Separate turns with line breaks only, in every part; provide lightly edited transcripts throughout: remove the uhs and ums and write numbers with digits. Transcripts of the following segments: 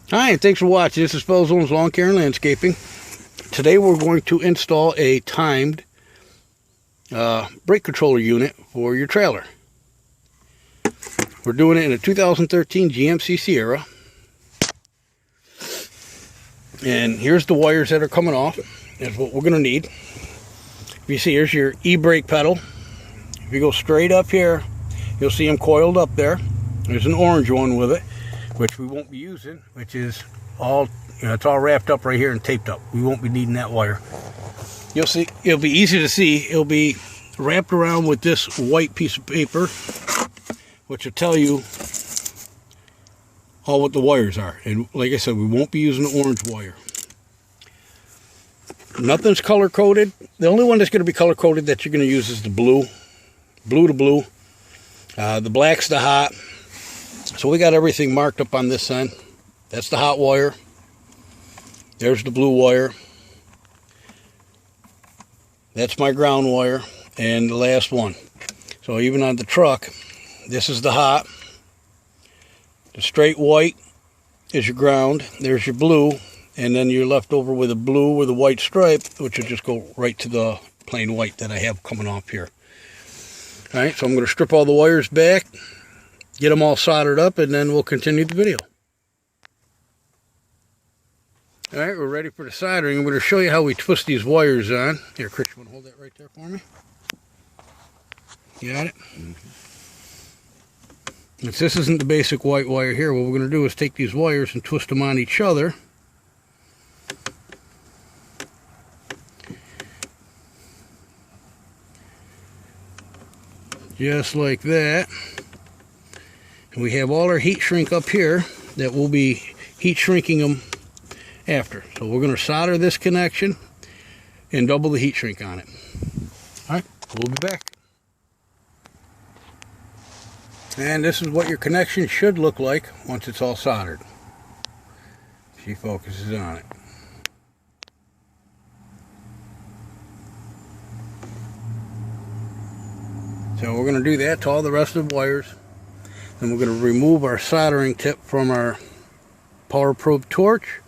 Hi, and thanks for watching. This is Felzone's Lawn Care and Landscaping. Today we're going to install a timed brake controller unit for your trailer. We're doing it in a 2013 GMC Sierra. And here's the wires that are coming off. That's what we're going to need. If you see, here's your e-brake pedal. If you go straight up here, you'll see them coiled up there. There's an orange one with it, which we won't be using, which is all, it's all wrapped up right here and taped up. We won't be needing that wire. You'll see, it'll be easy to see. It'll be wrapped around with this white piece of paper, which will tell you all what the wires are. And like I said, we won't be using the orange wire. Nothing's color coded. The only one that's going to be color coded that you're going to use is the blue. Blue to blue. The black's the hot. So we got everything marked up on this end. That's the hot wire. There's the blue wire. That's my ground wire. And the last one. So even on the truck, this is the hot. The straight white is your ground. There's your blue. And then you're left over with a blue with a white stripe, which will just go right to the plain white that I have coming off here. Alright, so I'm going to strip all the wires back, get them all soldered up, and then we'll continue the video. Alright, we're ready for the soldering. I'm going to show you how we twist these wires on. Here, Chris, you want to hold that right there for me? You got it? Since this isn't the basic white wire here, what we're going to do is take these wires and twist them on each other. Just like that. And we have all our heat shrink up here that we'll be heat shrinking them after. So we're going to solder this connection and double the heat shrink on it. Alright, we'll be back. And this is what your connection should look like once it's all soldered. She focuses on it. So we're going to do that to all the rest of the wires. Then we're going to remove our soldering tip from our power probe torch.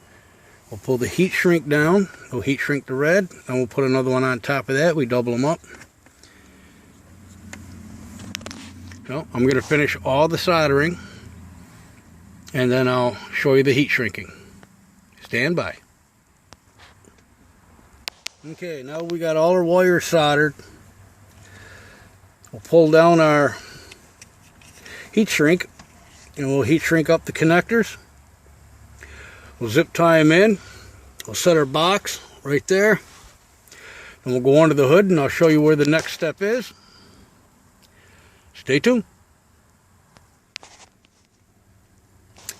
We'll pull the heat shrink down. We'll heat shrink the red. And we'll put another one on top of that. We double them up. So I'm going to finish all the soldering. And then I'll show you the heat shrinking. Stand by. Okay, now we got all our wires soldered. We'll pull down our heat shrink and we'll heat shrink up the connectors. We'll zip tie them in. We'll set our box right there. And we'll go under the hood and I'll show you where the next step is. Stay tuned.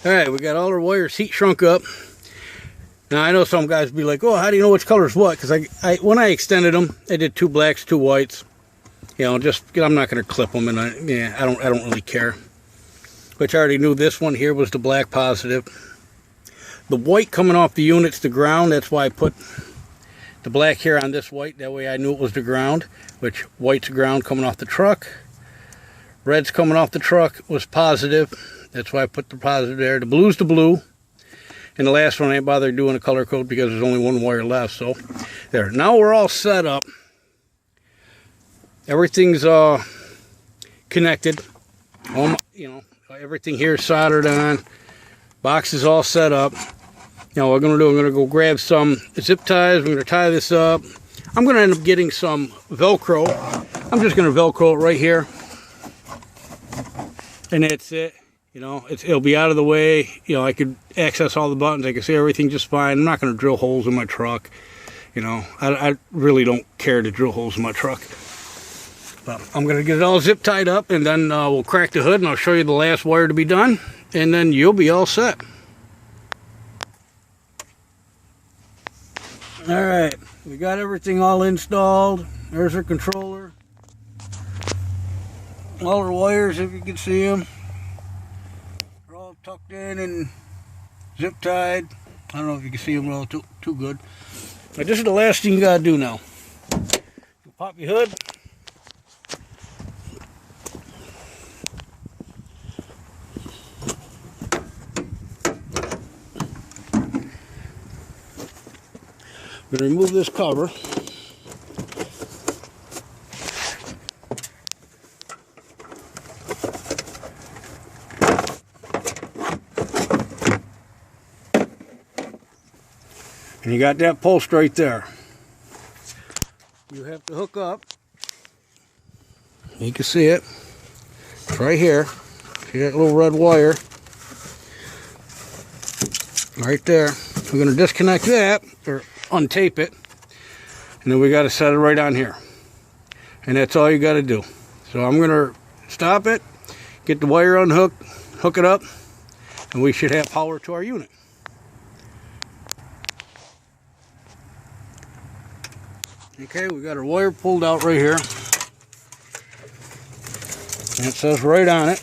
Alright, we got all our wires heat shrunk up. Now I know some guys be like, oh, how do you know which color is what? Because when I extended them, I did 2 blacks, 2 whites. You know, just I'm not going to clip them, and I don't really care. Which I already knew this one here was the black positive. The white coming off the unit's the ground. That's why I put the black here on this white. That way I knew it was the ground. Which white's ground coming off the truck. Red's coming off the truck was positive. That's why I put the positive there. The blue's the blue. And the last one I ain't bothered doing a color code because there's only one wire left. So there. Now we're all set up. Everything's connected. Everything here is soldered on. Box is all set up. Now what I'm going to do, I'm going to go grab some zip ties. We're going to tie this up. I'm going to end up getting some Velcro. I'm just going to Velcro it right here. And that's it. You know, it'll be out of the way. You know, I could access all the buttons. I can see everything just fine. I'm not going to drill holes in my truck. You know, I really don't care to drill holes in my truck. But I'm going to get it all zip tied up, and then we'll crack the hood, and I'll show you the last wire to be done, and then you'll be all set. Alright, we got everything all installed. There's our controller. All our wires, if you can see them. They're all tucked in and zip tied. I don't know if you can see them all too good. But this is the last thing you got to do now. You pop your hood. I'm going to remove this cover. And you got that post right there. You have to hook up. You can see it. It's right here. See that little red wire? Right there. We're going to disconnect that, or untape it. And then we got to set it right on here. And that's all you got to do. So I'm going to stop it, get the wire unhooked, hook it up, and we should have power to our unit. Okay, we got our wire pulled out right here. And it says right on it,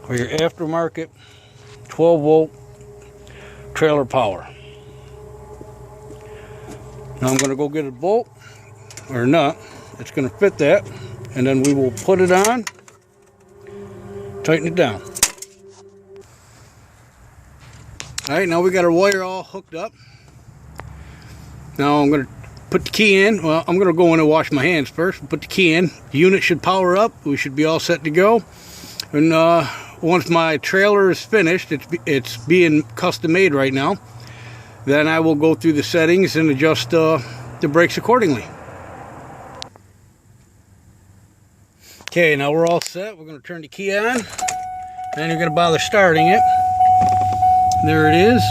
for your aftermarket 12 volt trailer power. Now I'm going to go get a bolt or a nut. It's going to fit that, and then we will put it on, tighten it down. Alright, now we got our wire all hooked up. Now I'm going to put the key in. Well, I'm going to go in and wash my hands first. Put the key in. The unit should power up. We should be all set to go. And once my trailer is finished, it's being custom made right now, then I will go through the settings and adjust the brakes accordingly. Okay, now we're all set. We're going to turn the key on. Then you're going to bother starting it. There it is.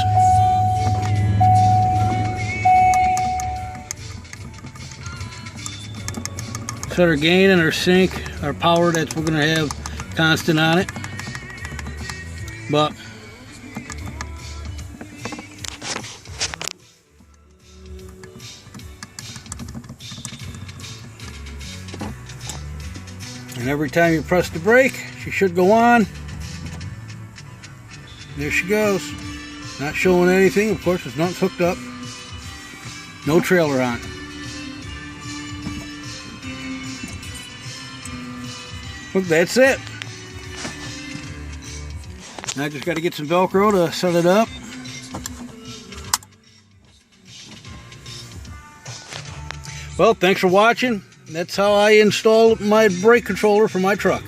Set our gain and our sync, our power that we're going to have constant on it. But and every time you press the brake, she should go on. There she goes. Not showing anything, of course, it's nothing's hooked up. No trailer on. Look, that's it. Now I just got to get some Velcro to set it up. Well, thanks for watching. That's how I install my brake controller for my truck.